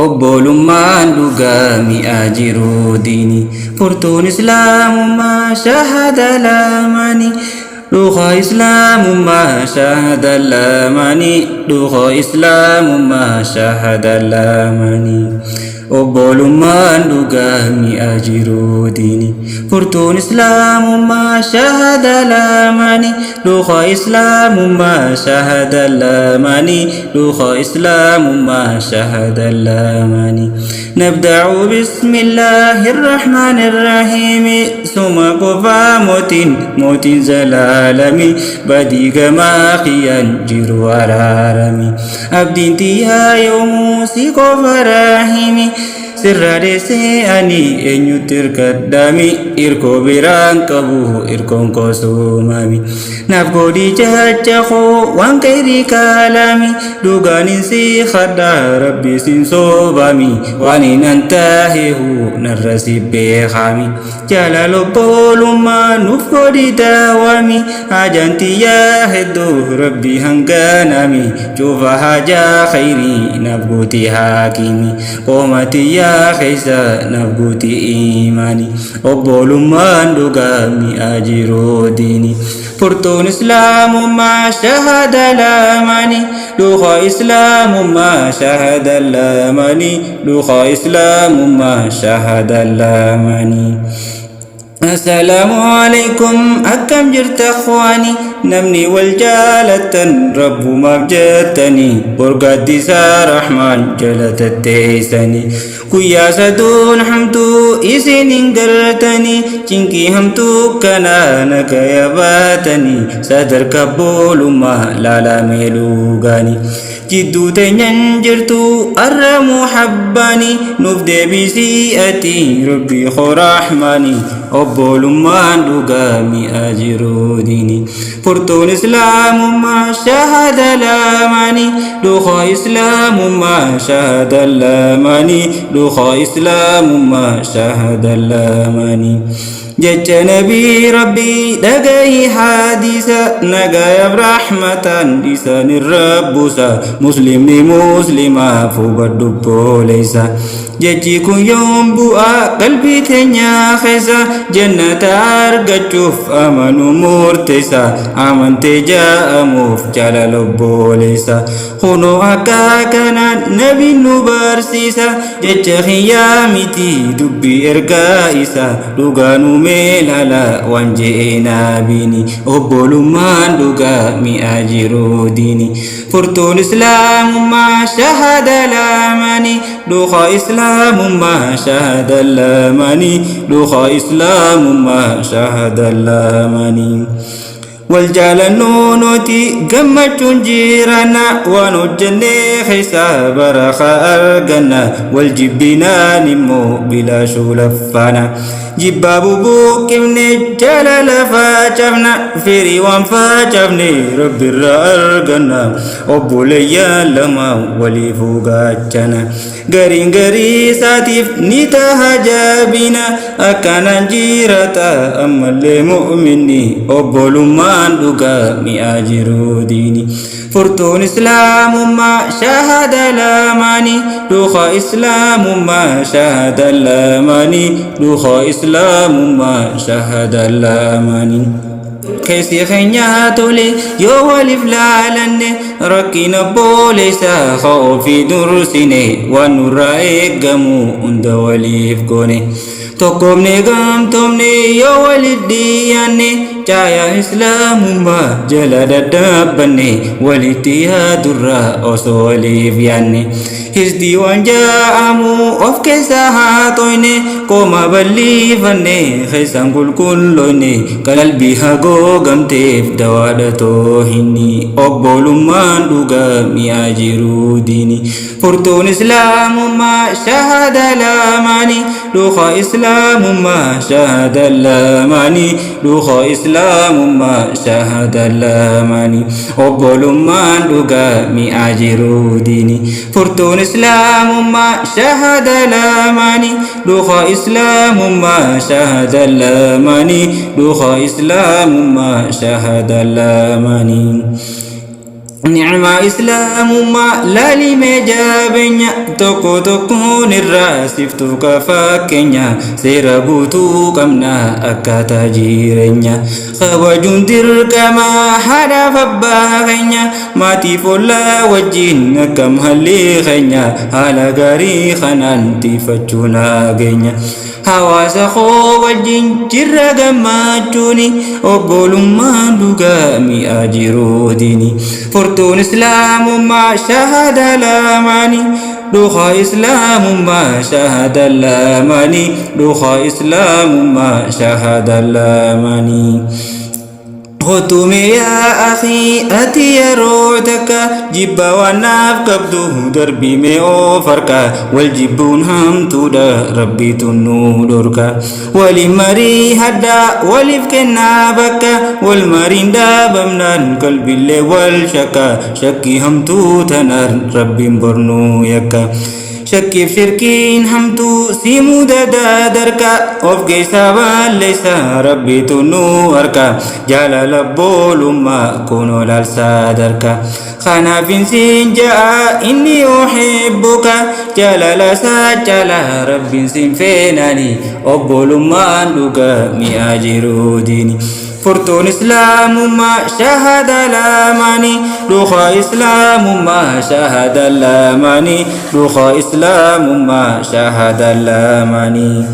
obbolummaan dhugaa mi'aa jiru diini furtuun islaamummaa shahada lamani dhugaa islaamummaa shahada lamani dhugaa islaamummaa shahada lamani obbolummaan dhugaa mi'aa jiru diini furtuun islaamummaa shahada lamani dhugaa islaamummaa shahada lamani dhugaa islaamummaa shahada lamani نبدأ بسم الله الرحمن الرحيم ثم قفا موت زلالمي بديك ما خيان جرو رارمي أبدين تيها يوم سيكو فراهيمي sirra deessee ani eenyutti hirkadhaami hirkoo biraan qabu hirkoon koo soomami naaf godhi jecha koo waan khayrii kaalami dhugaanin si kadhaa rabbi sin soobami waan hinan taahehu narra si beekami jaalala obbolummaa nuuf godhi daawami hajaan tiyyaa hedduu rabbi hanganami cufa hajaa khayrii naaf gooti haakimi qooma tiyyaa خيسا نبغوتي إيماني obbolummaan dhugaa mi'aa jiru diini furtuun islaamummaa shahada lamani dhugaa islaamummaa shahada lamani dhugaa islaamummaa shahada lamani السلام عليكم أكم جرت أخواني نمني والجالة رب مبجتني برقد رحمن جلت التيسني كويا سدون حمتو إسن انقرتني جنكي همتو كنانك يباتني صدر كبول ما لا ميلوغاني جدو تنجرتو الرم حباني نفدي بسيئتي ربي خرحماني obbolummaan dhugaa mi'aa jiru diini furtuun islaamummaa shahada lamani dhugaa islaamummaa shahada lamani dhugaa islaamummaa shahada lamani jecha nabii rabbii dhagahi haadisa nagayaaf rahmatan dhiisanin rabbusa muslimni muslimaaf hubadhu obboleessa jechi kun yoom bu'aa qalbii teenyaa keessa jannata argachuuf amanuu murteessa amantee jaa'amuuf jaalala obboleessa kunoo akka kanaan nabiin nu barsiisa jecha kiyyaa miti dubbii ergaa isa dhugaanuu meelala waan je'ee nabiini obbolummaan dhugaa mi'aa jiru diini furtuun islaamummaa shahada lamani dhugaa islaamummaa shahada lamani dhugaa islaamummaa shahada lamani والجالنون نوتي قمتون جيرانا ونجني حساب رخا أرقنا والجبنا نمو بلا شولفانا جبابو بوك من الجلال فاجبنا فيري وان فاجبني رب الرأرقنا أبو ليا لما ولي فوقاتنا غرين غري ساتف نتاها جابنا أكانا جيرتا أما المؤمني أبو لمان dhugaa mi'aa jiru diini furtuun islaamummaa shahada lamani dhugaa islaamummaa shahada lamani dhugaa islaamummaa shahada lamani keessi keenyaa tole yoo waliif laalanne rakkina obboleessa haa ofii dursine waan nurraa eeggamu hunda waliif goone tokkomne gamtomne yoo walit dhiyaanne caayaa islaamummaa jala daddaabbanne walitti yaadurraa osoo waliif yaanne hisdii waan jaa'amu of keessa haa toyne qooma bal'ifanne keessaan qulqulloyne qalbii hagoogamteef dawaadha too hinni obbolummaan dhugaa mi'aa jiru diini furtuun islaamummaa shahada lamani dhugaa islaamummaa shahada lamani dhugaa islaamummaa shahada lamani obbolummaan dhugaa mi'aa jiru diini furtuun islaamummaa shahada lamani dhugaa islaamummaa shahada lamani dhugaa islaamummaa shahada lamani نعم إسلام ما لا لي مجابنيا توكو توكو نراسفتو كفاكنيا سيربوتو كمنا أكاتا جيرنيا خواجون تركما حدا فباغنيا ماتي فولا وجين كم هلي خنيا على غاري خنان تفتشونا غنيا hawaasa koo wajjin jirra gammachuuni obbolummaan dhugaa mi'aa jiruutini furtuun islaamummaa shahada lamaani dhugaa islaamummaa shahada lamaani dhugaa islaamummaa shahada lamaani خطومي يا أخي أتي روتك جبا وناف قبضه دربي ميو فركا والجبون هم تودا ربي تنودرك ولمري هدا ولفكنا بكا والمرين دا بمنان قلبي اللي والشكا شكي هم توتنار ربي برنو يكا شكيف شركين همتو سيمو دادا دركا اوف جيسا واليسا ربي تنو اركا جالا لبول ما كونو لالسا دركا خانا فين جاء إني أحبك جالا لسا جالا ربي سين فيناني أبول ما لغا مياجرو ديني فرتون إسلام ما شهد لاماني دوخا إسلام ما شهد لاماني دوخا إسلام ما شهد لاماني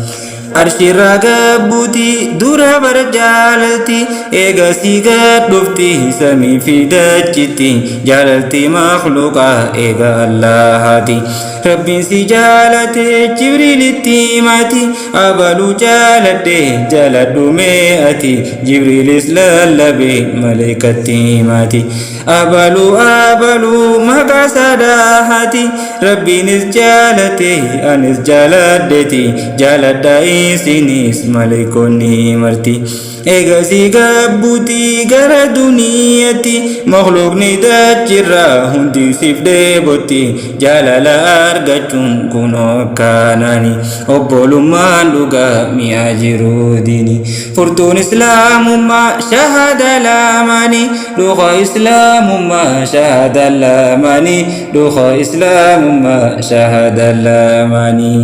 أرشي راقبوتي دورا برجالتي إيغا سيغا دفتي سمي في دجتي جالتي مخلوقا إيغا اللهاتي ربي سجالتي جبريل التيماتي أبلو جالتي جالدو مئتي جبريل إسلالبي ملك التيماتي أبلو مكا صداحتي ربي نسجالتي أنس جالدتي جالدائي sinis malaikonni marti ega siga buti gara duniyati makhlukni dachirra hundi sifde boti jalala argachun kuno kanani obbolumman dhuga mi'ajiru dini furtun islamumma shahada lamani dhuga islamumma shahada lamani dhuga islamumma shahada lamani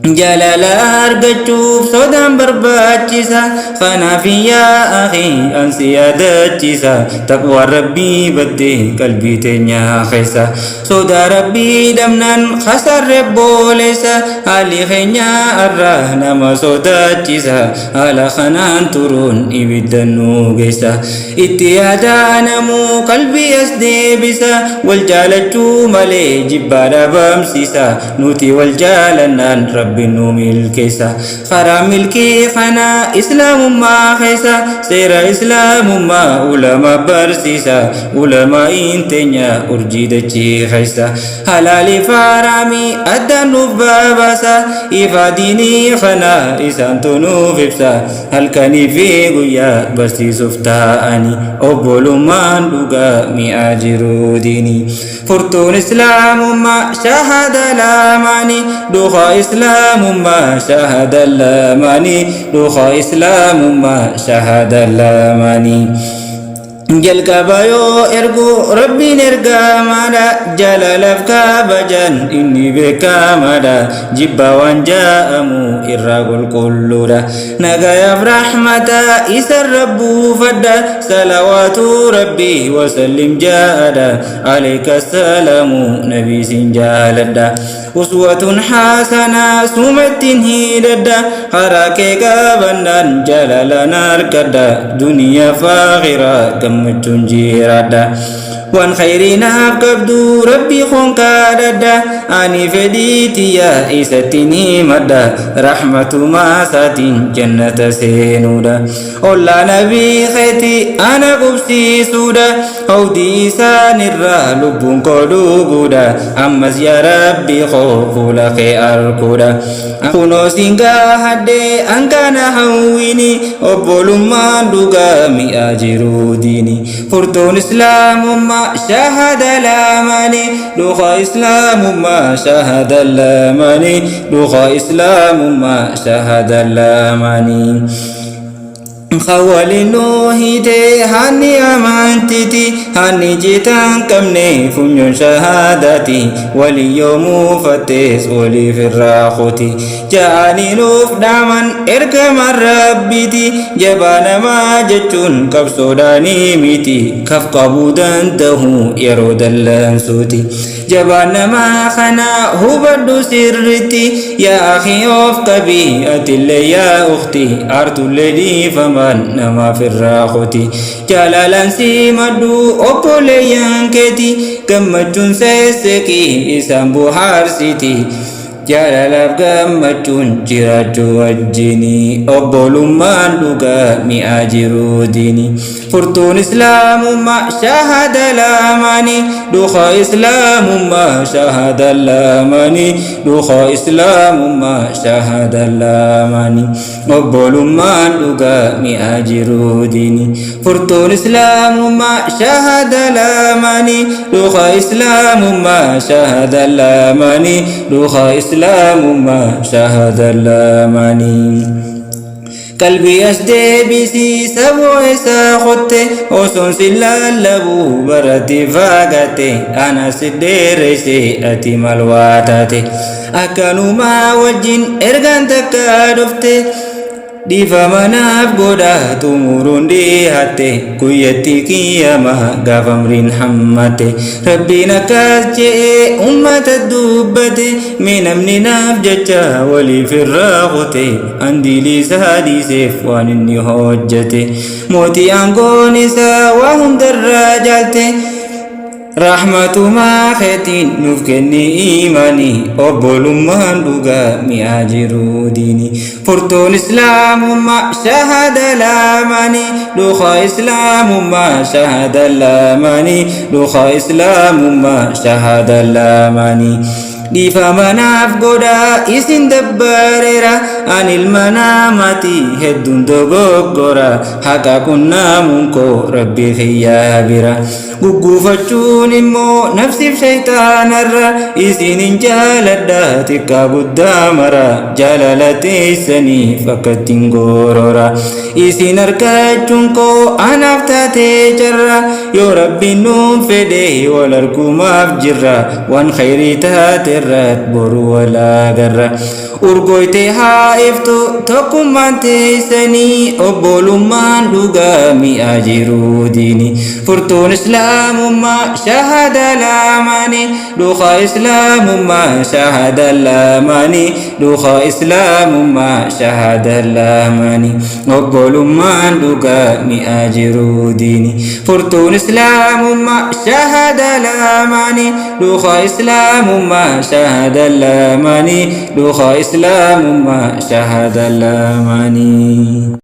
جلال أرجوف صدام برباتشيسا خنافي يا أخي أنسيادتشيسا تقوى ربي بدي قلبي تنيا خيسا صدا ربي دمنا خسر ربوليسا علي خينيا الرهن ما صداتشيسا على خنان ترون إبدنو جيسا اتيادا نمو قلبي يسدي بسا والجالتو ملي جبالا بامسيسا نوتي والجالنان ربي بنو ملكيسا خرا ملكي خنا إسلام ما خيسا سير إسلام ما علماء برسيسا علماء إنتنيا أرجيد جي خيسا حلال فارامي أدنو باباسا إفاديني خنا إسانتونو فبسا هلكني في قويا برسي سفتاني أبولو من دوغا مياجرو ديني فرتون إسلام ما شهد لاماني دوغا إسلام ما شهد اللاماني دوخا إسلام ما شهد اللاماني جل كبايو إرجو ربي نرجع مادا جل لفكا بجن إني بكا مادا جبا وانجا أمو إرغل كلودا نجايا برحمة إسر ربو فدا صلوات ربي وسلم جادا عليك السلام نبي سنجالدا أسوة حسنة سمت هيدا حركة بندن جلالنا الكدا دنيا فاغرة كم جيرادا وان خيرنا قبدو ربي خونكا دادا أني فديتي يا إيستيني مدى رحمة ما ساتين جنة سينودا أولا نبي خيتي أنا قبسي سودا أودي إسان الرا لبون قدو قودا أمس يا ربي خوفو لكي أركودا أكونو سينغا هدي أنكنا هويني أبولو من دوغا مياجرو ديني فرطون إسلام ما شهد لاماني دوخا إسلام ما شهد لاماني دوخا إسلام ما شهد لاماني خوالي نوهيتي هاني أمانتتي هاني جيتان كمني فنيون شهادتي ولي يوم فتيس ولي في الراخوتي جاني نوف دامن إركم ربيتي جبان ما جتون كف سوداني ميتي كف قبودان تهو يرود اللانسوتي جبان ما خنا هو بدو سرتي يا أخي أوف كبيئة اللي يا أختي أرتو الذي فمن نما في الراخوتي جلالا سيمدو أبولي ينكتي كمتون سيسكي إسان بوحار سيتي jaalalaaf gammachuun jiraachuu wajjini obbolummaan dhugaa mi'aa jiruu diini furtuun islaamummaa shahada laamanii dhuka islaamummaa shahada laamanii dhuka islaamummaa shahada laamanii obbolummaan dhugaa mi'aa jiruu diini furtuun islaamummaa shahada laamanii dhuka islaamummaa shahada laamanii dhuka إسلام ما شهد اللاماني قلبي أسدي بسي سبو ساخته وسن سلالبو بردي فاقته أنا سدي ريسي أتي ملواتته أكنو ما وجين إرغان تكادفته Diva manaf goda tumurun di hati kuyati kiyama gafamrin hammate Rabbina kasje ummat dubbate min amni naf jacha wali firraghute andi li sahadi sef waninni hojjate moti angonisa wa hum darajate رحمة ما ختين نفكني إيماني أبول ما ندوغا مياجرو ديني فرطون إسلام ما شهد لاماني دوخا إسلام ما شهد لاماني دوخا إسلام ما شهد لاماني Diva manaf goda isin dabbarera anil manamati heddun dogoggora haka kunnamun ko rabbi khiyya bira guggufachuun immoo nafsif shaytaanarra isinin jaaladha tikka guddaa mara jaalalateessanii fakkattiin gorora isin argachuun koo anaaf taatee jarra yoo rabbiin nuun fedhe wal argumaaf jirra waan khayrii taate الرات برو ولا قرة أرقويتي هايفتو تقومان تيسني أبولو مان لغامي أجيرو ديني فرطون إسلام ما شهد لاماني دوخا إسلام ما شهد لاماني دوخا إسلام ما شهد لاماني أبولو مان لغامي أجيرو ديني فرطون إسلام ما شهد لاماني دوخا إسلام ما شهد اللاماني دوخا إسلام ما شهد اللاماني